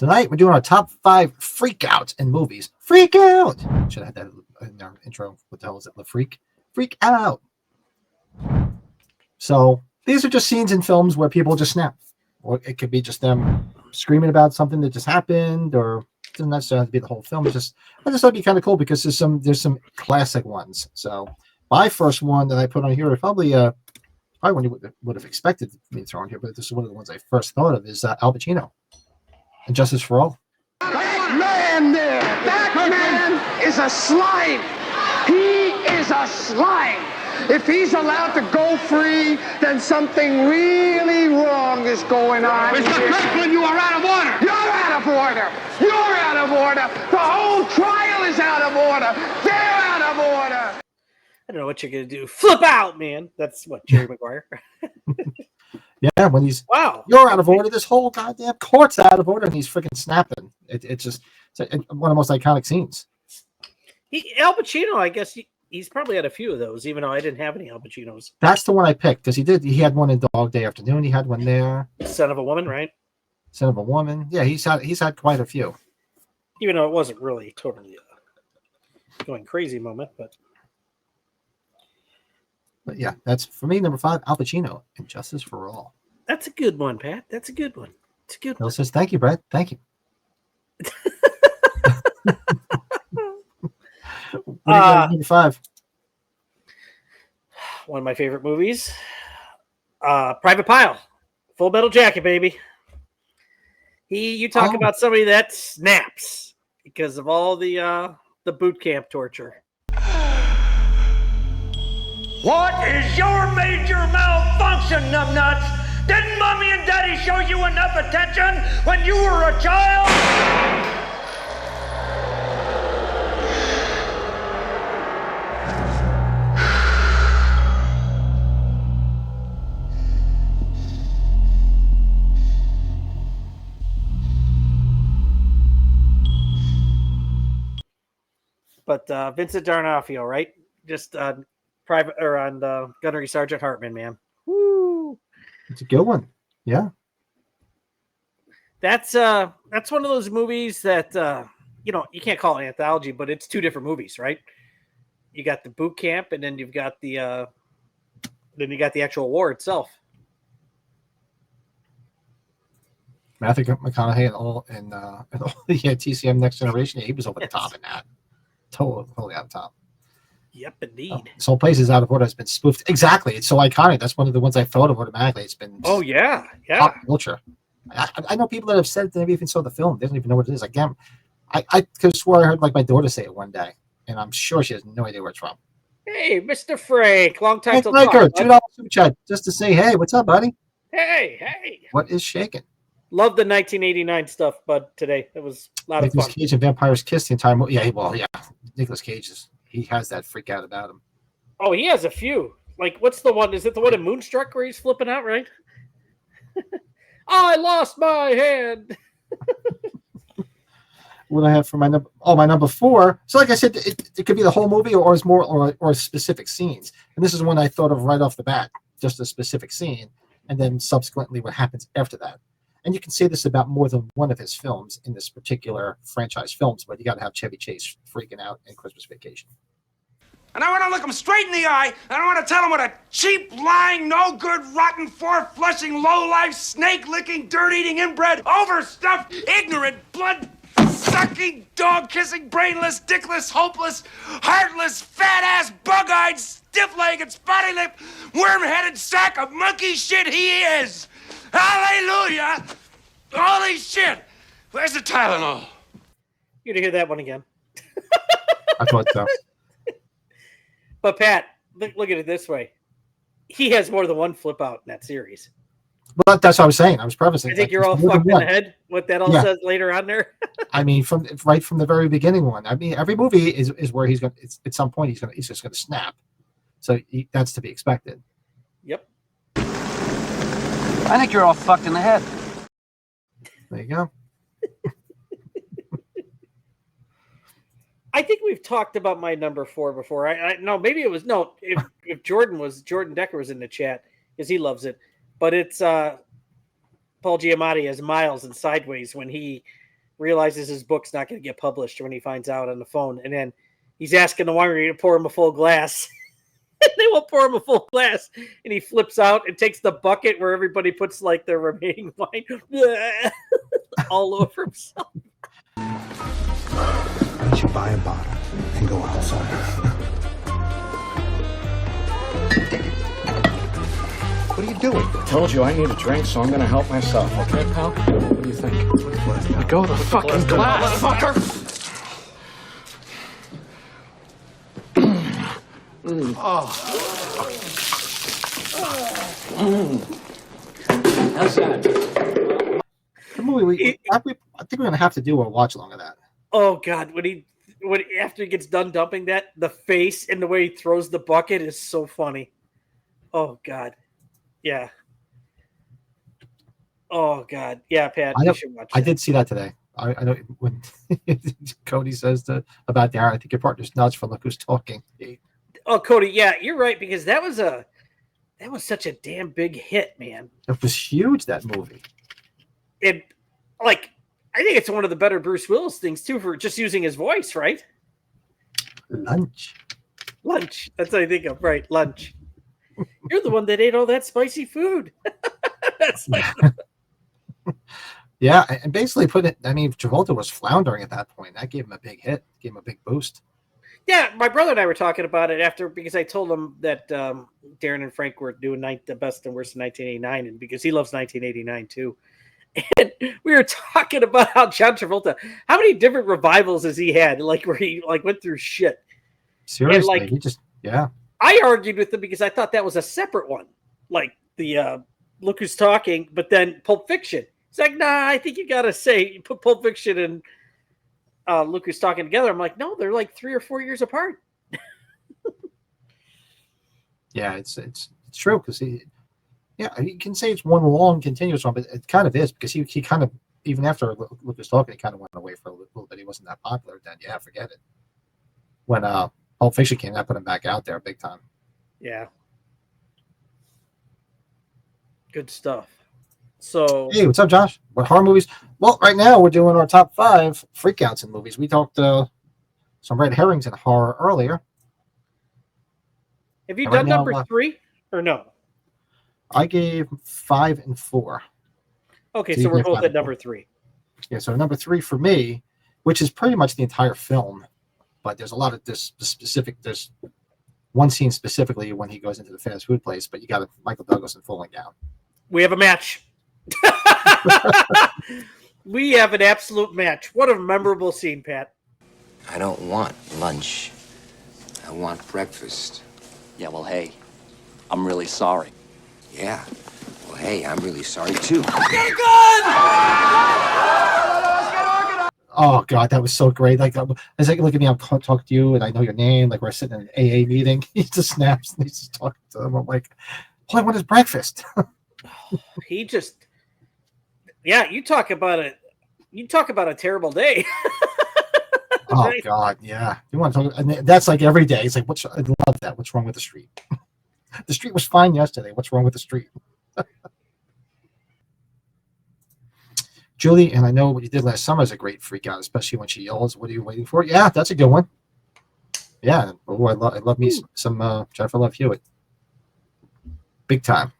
Tonight we're doing our top 5 freakouts in movies. Freak out! Should have had that in our intro. What the hell is it? The freak? Freak out! So these are just scenes in films where people just snap. Or it could be just them screaming about something that just happened, or it doesn't necessarily have to be the whole film. I just thought it'd be kind of cool because there's some classic ones. So my first one that I put on here, probably one you would have expected me to throw on here, but this is one of the ones I first thought of, is Al Pacino and Justice for All. That man there, that man is a slime. He is a slime. If he's allowed to go free, then something really wrong is going on. Mr. Kirkland, you are out of order. You're out of order. You're out of order. The whole trial is out of order. They're out of order. I don't know what you're going to do. Flip out, man. That's what, Jerry Maguire. Yeah, when he's, wow, you're out of order. This whole goddamn court's out of order, and he's freaking snapping. It's just one of the most iconic scenes. Al Pacino, I guess he's probably had a few of those, even though I didn't have any Al Pacinos. That's the one I picked because he had one in Dog Day Afternoon. He had one there. Son of a Woman, right? Son of a Woman. Yeah, he's had quite a few. Even though it wasn't really totally going crazy moment, but yeah, that's for me number 5, Al Pacino and Justice for All. That's a good one, Pat. That's a good one. It's a good Bill one. says, "Thank you, Brett. Thank you." What do you got number 5? One of my favorite movies, Private Pile, Full Metal Jacket, baby. You talk about somebody that snaps because of all the boot camp torture. What is your major malfunction, numbnuts? Didn't Mommy and Daddy show you enough attention when you were a child? But Vincent D'Onofrio, right? Just private or on Gunnery Sergeant Hartman, man. Woo! It's a good one. Yeah. That's one of those movies that you can't call it an anthology, but it's 2 different movies, right? You got the boot camp, and then you've got the actual war itself. Matthew McConaughey and all the TCM Next Generation. He was over the top in that. Totally out of top. Yep, indeed. This whole place is out of order. It's been spoofed. Exactly. It's so iconic. That's one of the ones I thought of automatically. It's been pop culture. I know people that have said they never even saw the film. They don't even know what it is. Again, I could swear I heard my daughter say it one day, and I'm sure she has no idea where it's from. Hey, Mr. Frank, long time to talk. $2 super chat just to say, hey, what's up, buddy? Hey. What is shaking? Love the 1989 stuff, bud. Today it was a lot of fun. Nicolas Cage and Vampires Kiss the entire movie. Yeah. Nicolas Cage he has that freak out about him. Oh, he has a few. Like, what's the one? Is it the one in Moonstruck where he's flipping out, right? I lost my hand. What I have for my number 4. So, like I said, it could be the whole movie, or it's more or specific scenes. And this is one I thought of right off the bat, just a specific scene, and then subsequently what happens after that. And you can say this about more than one of his films in this particular franchise films, but you got to have Chevy Chase freaking out in Christmas Vacation. And I want to look him straight in the eye, and I want to tell him what a cheap, lying, no-good, rotten, four-flushing, low-life, snake-licking, dirt-eating, inbred, overstuffed, ignorant, blood-sucking, dog-kissing, brainless, dickless, hopeless, heartless, fat-ass, bug-eyed, stiff-legged, spotty-lipped, worm-headed sack of monkey shit he is! Hallelujah! Holy shit! Where's the Tylenol? You're gonna hear that one again. I thought so. But Pat, look at it this way: he has more than one flip out in that series. Well, that's what I was saying. I was prefacing. I think you're all fucked in the head. What that all says later on there. I mean, from the very beginning one. I mean, every movie is where he's going. At some point, he's just going to snap. So that's to be expected. Yep. I think you're all fucked in the head. There you go. I think we've talked about my number 4 before. If Jordan Decker was in the chat, because he loves it. But it's Paul Giamatti as Miles in Sideways when he realizes his book's not going to get published when he finds out on the phone. And then he's asking the winery to pour him a full glass. They won't pour him a full glass. And he flips out and takes the bucket where everybody puts like their remaining wine all over himself. Why don't you buy a bottle and go outside? What are you doing? I told you I need a drink, so I'm going to help myself. Okay, pal? What do you think? Let go of the fucking glass, fucker! How's that? The movie, I think we're going to have to do a watch along of that. Oh God, when after he gets done dumping that, the face and the way he throws the bucket is so funny. Oh God. Yeah. Oh God. Yeah, Pat, you should watch I that. did see that today. I know when Cody says about Darren, I think your partner's nuts for Look Who's Talking. Oh, Cody, yeah, you're right, because that was such a damn big hit, man. It was huge, that movie. It like I think it's one of the better Bruce Willis things too, for just using his voice, right? Lunch. That's what I think of, right? Lunch. You're the one that ate all that spicy food. That's like Yeah, and basically Travolta was floundering at that point. That gave him a big hit, gave him a big boost. Yeah, my brother and I were talking about it after, because I told him that Darren and Frank were doing the best and worst of 1989, and because he loves 1989 too. And we were talking about how John Travolta, how many different revivals has he had, like where he like went through shit. Seriously, and, he just I argued with him because I thought that was a separate one, like the Look Who's Talking, but then Pulp Fiction. It's like, nah, I think you gotta say you put Pulp Fiction and Look Who's Talking together. I'm like, no, they're like 3 or 4 years apart. Yeah, it's true, because you can say it's one long continuous one, but it kind of is, because he kind of, even after Look Who's Talking, he kind of went away for a little bit. He wasn't that popular then. Yeah, forget it. When Pulp Fiction came, that put him back out there big time. Yeah. Good stuff. So, hey, what's up, Josh? What horror movies? Well, right now we're doing our top 5 freakouts in movies. We talked some red herrings in horror earlier. have you And done right now, number 3 or no? I gave 5 and 4. Okay, So so you we're gave both 5 at and 4. number 3. Yeah, so number 3 for me, which is pretty much the entire film, but there's a lot of there's one scene specifically when he goes into the fast food place, but you got Michael Douglas and Falling Down. We have a match. We have an absolute match. What a memorable scene, Pat. I don't want lunch. I want breakfast. Yeah, well, hey, I'm really sorry. Yeah. Well, hey, I'm really sorry too. Oh God, that was so great! Like, it's like, look at me, I'm talking to you, and I know your name. Like, we're sitting in an AA meeting. He just snaps and he's just talking to them. I'm like, all I want is breakfast. He just, yeah, you talk about a terrible day. Oh Right. God, yeah. You want to talk? And that's like every day. It's like, I love that. What's wrong with the street? The street was fine yesterday. What's wrong with the street? Julie, and I know what you did last summer is a great freak out, especially when she yells, "What are you waiting for?" Yeah, that's a good one. Yeah. Oh, I love me some Jennifer Love Hewitt. Big time.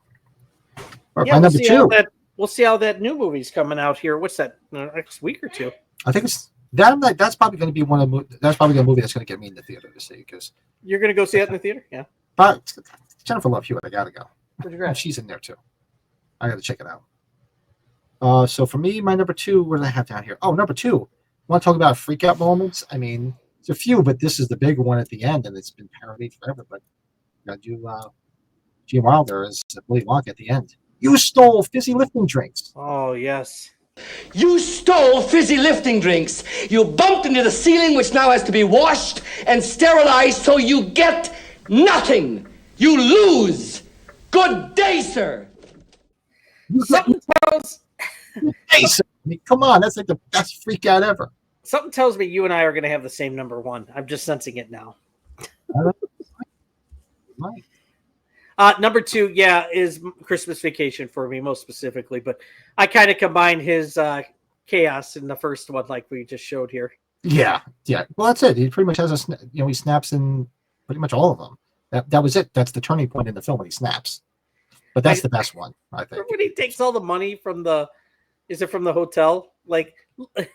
Or Yeah, my number 2. We'll see how that new movie's coming out here. What's that? Next week or two? I think it's that. That's probably going to be one of that's probably the movie that's going to get me in the theater to see, because You're going to go see it in the theater? Yeah. but Jennifer Love Hewitt, I gotta go. Where'd you grab? She's in there too. I gotta check it out. So for me, my number 2, what did I have down here? Oh, number 2. Want to talk about freakout moments? I mean, it's a few, but this is the big one at the end, and it's been parodied forever. But you do Gene Wilder as Willy Wonka at the end. You stole fizzy lifting drinks. Oh, yes. You stole fizzy lifting drinks. You bumped into the ceiling, which now has to be washed and sterilized, so you get nothing. You lose. Good day, sir. Something tells Hey, sir, I mean, come on, that's like the best freak out ever. Something tells me you and I are going to have the same number 1. I'm just sensing it now. Right. Number 2, yeah, is Christmas Vacation for me, most specifically. But I kind of combine his chaos in the first one, like we just showed here. Yeah. Well, that's it. He pretty much has he snaps in pretty much all of them. That was it. That's the turning point in the film when he snaps. But that's the best one, I think. When he takes all the money from the hotel? Like,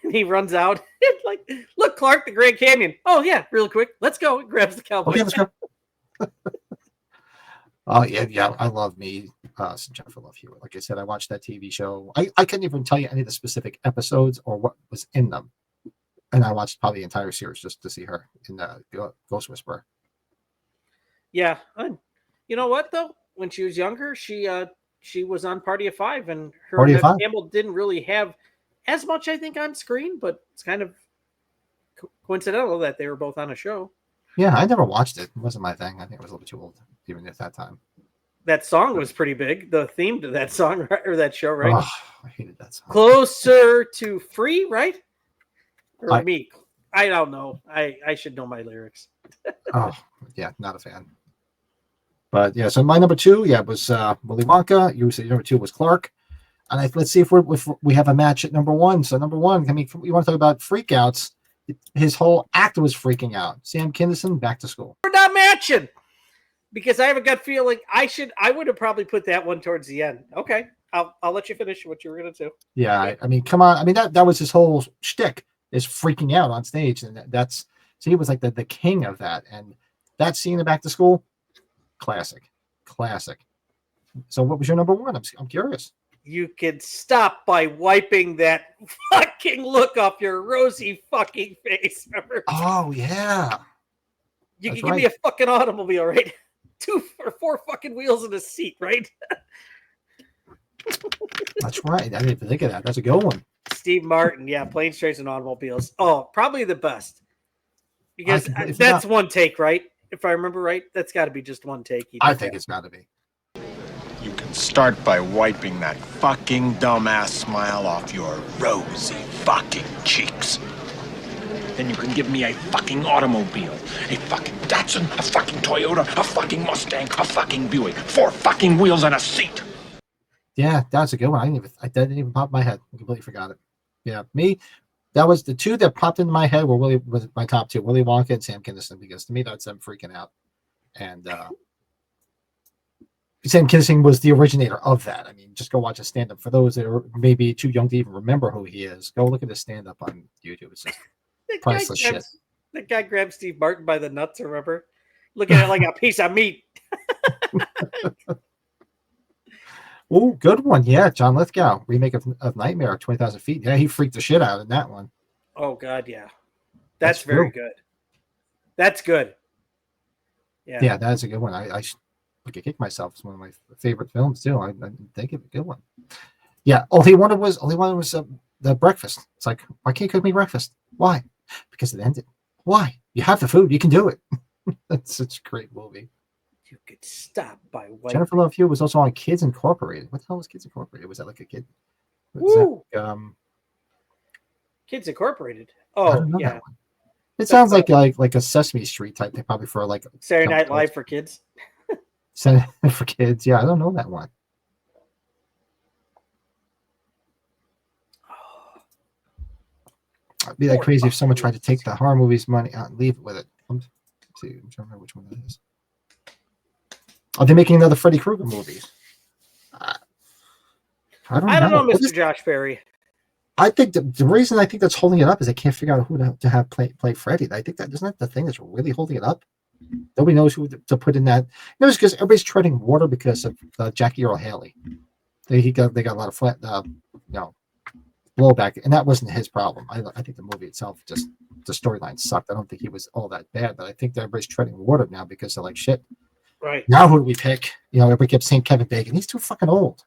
he runs out. Like, look, Clark, the Grand Canyon. Oh, yeah, real quick. Let's go. He grabs the cowboy. Okay, let's go. Oh, yeah. I love me some Jennifer Love Hewitt. Like I said, I watched that TV show. I couldn't even tell you any of the specific episodes or what was in them. And I watched probably the entire series just to see her in Ghost Whisperer. Yeah. You know what, though? When she was younger, she was on Party of Five, and her and Nev Campbell didn't really have as much, I think, on screen, but it's kind of coincidental that they were both on a show. Yeah, I never watched it. It wasn't my thing. I think I was a little bit too old, even at that time. That song was pretty big. The theme to that song or that show, right? Oh, I hated that song. Closer to Free, right? Or Me? I don't know. I should know my lyrics. Oh, yeah, not a fan. But yeah, so my number 2, was Willy Wonka. You said number 2 was Clark. And let's see if we have a match at number 1. So number 1, I mean, you want to talk about freakouts? His whole act was freaking out. Sam Kinison, Back to School. We're not matching because I have a gut feeling I would have probably put that one towards the end. Okay, I'll let you finish what you were gonna do. Yeah, I mean, come on. I mean, that was his whole shtick, is freaking out on stage, and so he was like the king of that. And that scene in Back to School, classic. So what was your number 1? I'm curious. You can stop by wiping that fucking look off your rosy fucking face. Remember? Oh yeah. You can give me a fucking automobile, right? 2 or 4 fucking wheels in a seat, right? That's right. I didn't even think of that. That's a good one. Steve Martin, yeah, planes, trains, and automobiles. Oh, probably the best. Because that's one take, right? If I remember right, that's got to be just one take. I think it's got to be. You can start by wiping that fucking dumbass smile off your rosy fucking cheeks. Then you can give me a fucking automobile, a fucking Datsun, a fucking Toyota, a fucking Mustang, a fucking Buick, 4 fucking wheels and a seat. Yeah, that's a good one. I didn't even pop in my head. I completely forgot it. Yeah, me. That was the 2 that popped into my head. Was my top 2, Willy Wonka and Sam Kinison, because to me that's them freaking out. And Sam Kinison was the originator of that. I mean, just go watch a stand-up. For those that are maybe too young to even remember who he is, go look at his stand-up on YouTube. It's just priceless shit. That guy grabbed Steve Martin by the nuts, remember? Looking at it like a piece of meat. Oh, good one. Yeah, John Lithgow, remake of Nightmare, 20,000 Feet. Yeah, he freaked the shit out in that one. Oh, God, yeah. That's very good. That's good. Yeah, that's a good one. I could kick myself. It's one of my favorite films, too. I think it's a good one. Yeah, all he wanted was the breakfast. It's like, why can't you cook me breakfast? Why? Because it ended. Why? You have the food. You can do it. That's such a great movie. You could stop by wiping. Jennifer Love Hewitt was also on Kids Incorporated. What the hell was Kids Incorporated? Was that like a kid? Kids Incorporated. Oh, yeah. It sounds like a Sesame Street type thing, probably for like Saturday Night Live for kids. For kids, yeah. I don't know that one. I'd be that crazy if someone tried to take the horror movies money out and leave it with it. Let's see, I'm trying to remember which one that is. Are they making another Freddy Krueger movie? I don't know, Mr. Josh Perry. I think the reason I think that's holding it up is they can't figure out who to have play Freddy. I think that isn't that the thing that's really holding it up. Nobody knows who to put in that. It's because everybody's treading water because of Jackie Earl Haley. They got a lot of flat, blowback, and that wasn't his problem. I think the movie itself, just the storyline sucked. I don't think he was all that bad, but I think that everybody's treading water now because they're like, shit. Right. Now who do we pick? Everybody kept saying Kevin Bacon. He's too fucking old.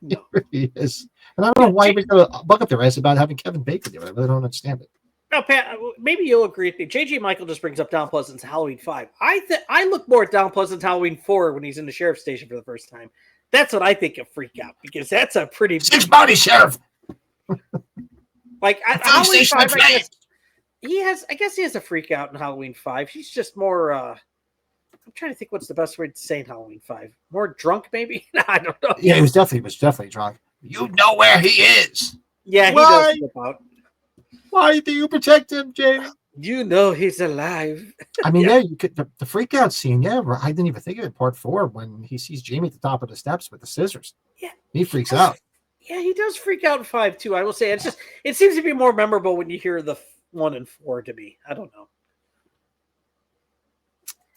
He really is. And I don't know why everybody's going to buck up their ass about having Kevin Bacon do it. I really don't understand it. No, Pat, maybe you'll agree with me. J.J. Michael just brings up Don Pleasant's Halloween 5. I look more at Don Pleasant's Halloween 4 when he's in the sheriff's station for the first time. That's what I think of Freakout, because that's a pretty... Six body sheriff! Like, Halloween 5, I guess he has a Freakout in Halloween 5. He's just more... I'm trying to think what's the best way to say in Halloween 5. More drunk, maybe? I don't know. Yeah, he was definitely drunk. You know where he is. Yeah, he Why? does flip out. Why do you protect him, Jamie? You know he's alive. I mean, yeah, you could the freak out scene. Yeah, I didn't even think of it. Part 4 when he sees Jamie at the top of the steps with the scissors. Yeah, he freaks out. Yeah, he does freak out in 5 too. I will say it seems to be more memorable when you hear the 1 and 4 to me. I don't know.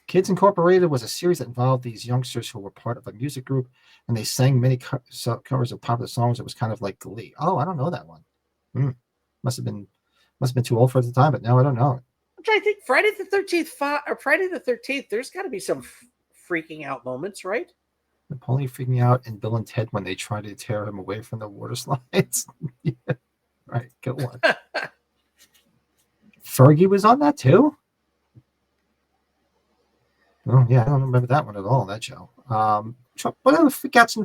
Kids Incorporated was a series that involved these youngsters who were part of a music group, and they sang many covers of popular songs. It was kind of like Glee. Oh, I don't know that one. Must have been too old for it at the time, but no, I don't know. I'm trying to think. Friday the 13th, or Friday the 13th. There's got to be some freaking out moments, right? Napoleon freaking out and Bill and Ted when they try to tear him away from the water slides. Yeah. Right, good one. Fergie was on that too. Oh yeah, I don't remember that one at all. That show. What other freakouts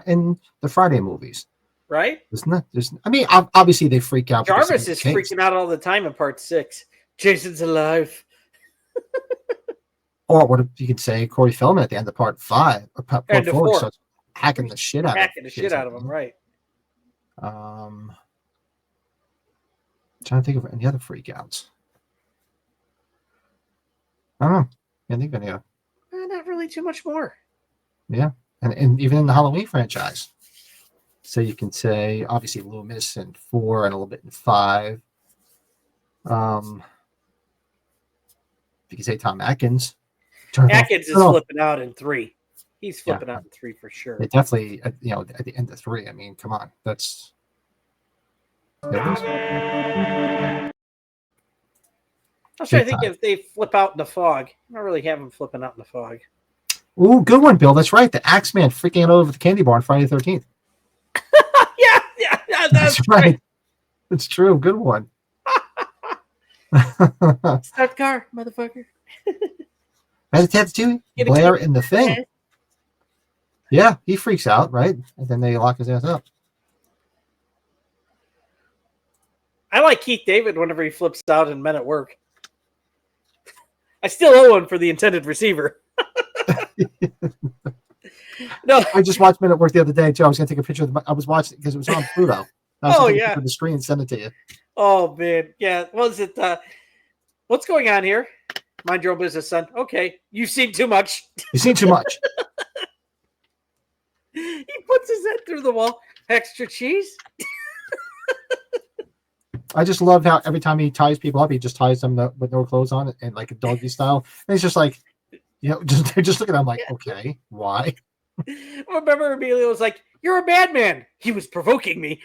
in the Friday movies? Right? Isn't that? I mean, obviously they freak out. Jarvis is freaking out all the time in part 6. Jason's alive. Or what you could say, Corey Feldman at the end of part 5 or part 4 starts hacking the shit out of him, right? Trying to think of any other freakouts. I don't know. Can't think of any. Not really too much more. Yeah, and even in the Halloween franchise. So you can say obviously Loomis in 4 and a little bit in 5. You can say Tom Atkins. Atkins is flipping out in 3. He's flipping out in 3 for sure. It definitely, at the end of 3. I mean, come on, that's. I was trying to think if they flip out in the fog. I don't really have them flipping out in the fog. Ooh, good one, Bill. That's right. The Axeman freaking out over the candy bar on Friday the 13th. yeah, that's right. It's true. Good one. Start car, motherfucker. Blair in the Thing. Yeah, he freaks out, right? And then they lock his ass up. I like Keith David whenever he flips out in Men at Work. I still owe one for the intended receiver. No, I just watched Men at Work the other day too. I was going to take a picture of I was watching because it was on Pluto. For the screen and send it to you. Oh man, yeah. What was it? What's going on here? Mind your own business, son. Okay, you've seen too much. You've seen too much. He puts his head through the wall. Extra cheese. I just love how every time he ties people up, he just ties them with no clothes on and like a doggy style. And it's just like, just look at him like, okay, why? I remember Emilio was like, "You're a bad man." He was provoking me.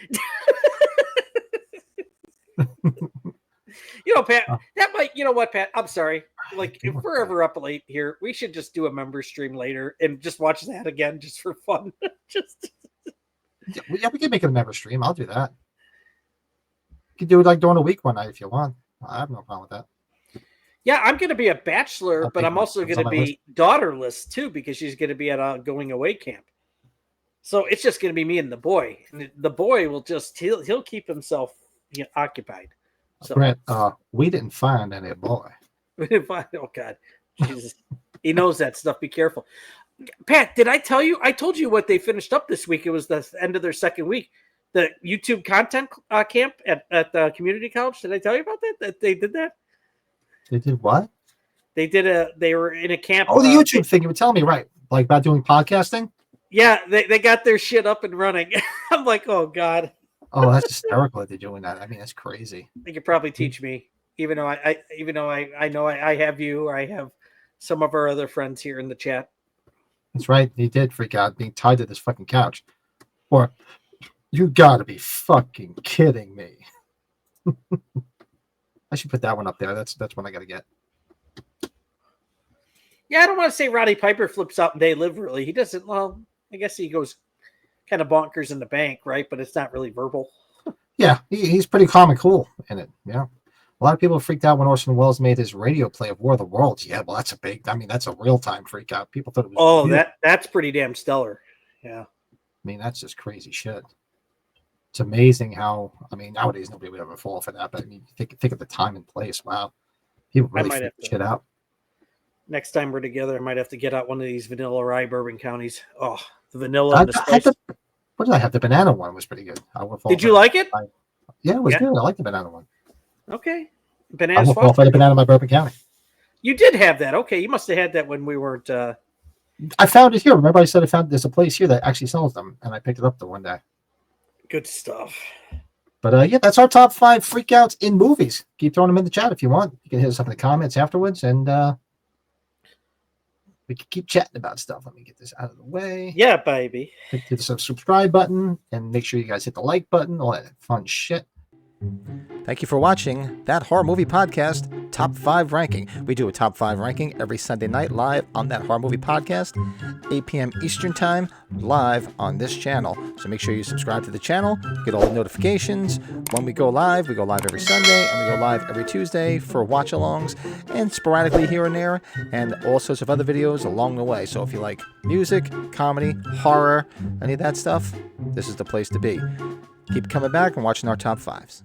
Pat, that might, what, Pat, I'm sorry. Like, if we're ever up late here, we should just do a member stream later and just watch that again just for fun. We can make it a member stream. I'll do that. You can do it like during a week one night if you want. I have no problem with that. Yeah, I'm going to be a bachelor, but I'm also going to be daughterless too because she's going to be at a going away camp. So it's just going to be me and the boy. And the boy will he'll keep himself occupied. So, Brent, we didn't find any boy. We didn't find. Oh God, Jesus. He knows that stuff. Be careful, Pat. Did I tell you? I told you what they finished up this week. It was the end of their second week. The YouTube content camp at the community college. Did I tell you about that? That they did that? They did what? They were in a camp. Oh, the YouTube thing you were telling me, right? Like about doing podcasting? Yeah, they got their shit up and running. I'm like, oh God. Oh, that's hysterical that they're doing that. I mean, that's crazy. They could probably teach me, even though I know I have you, or I have some of our other friends here in the chat. That's right. He did freak out being tied to this fucking couch. Or you gotta be fucking kidding me. I should put that one up there. That's one I gotta get. Yeah, I don't want to say Roddy Piper flips out and they live really. He doesn't. Well, I guess he goes kind of bonkers in the bank, right? But it's not really verbal. Yeah, he's pretty calm and cool in it. Yeah. A lot of people freaked out when Orson Welles made his radio play of War of the Worlds. Yeah, well, that's a real-time freak out. People thought it was. Oh, weird. That's pretty damn stellar. Yeah. I mean, that's just crazy shit. It's amazing how, nowadays nobody would ever fall for that. But I mean, think of the time and place. Wow. People really freak shit out. Next time we're together, I might have to get out one of these vanilla rye bourbon counties. Oh, the vanilla and the spice. What did I have? The banana one was pretty good. Did you like it? Yeah, it was Yeah. good. I like the banana one. Okay. I Bananas won't fight a banana in my Bourbon County. You did have that. Okay, you must have had that when we weren't. I found it here. Remember, I said I found there's a place here that actually sells them, and I picked it up the one day. Good stuff. But yeah, that's our top 5 freakouts in movies. Keep throwing them in the chat if you want. You can hit us up in the comments afterwards, and we can keep chatting about stuff. Let me get this out of the way. Yeah, baby. Hit the subscribe button, and make sure you guys hit the like button, all that fun shit. Thank you for watching That Horror Movie Podcast Top 5 Ranking. We do a Top 5 ranking every Sunday night live on That Horror Movie Podcast, 8 p.m. Eastern Time, live on this channel. So make sure you subscribe to the channel, get all the notifications. When we go live every Sunday, and we go live every Tuesday for watch-alongs, and sporadically here and there, and all sorts of other videos along the way. So if you like music, comedy, horror, any of that stuff, this is the place to be. Keep coming back and watching our top 5s.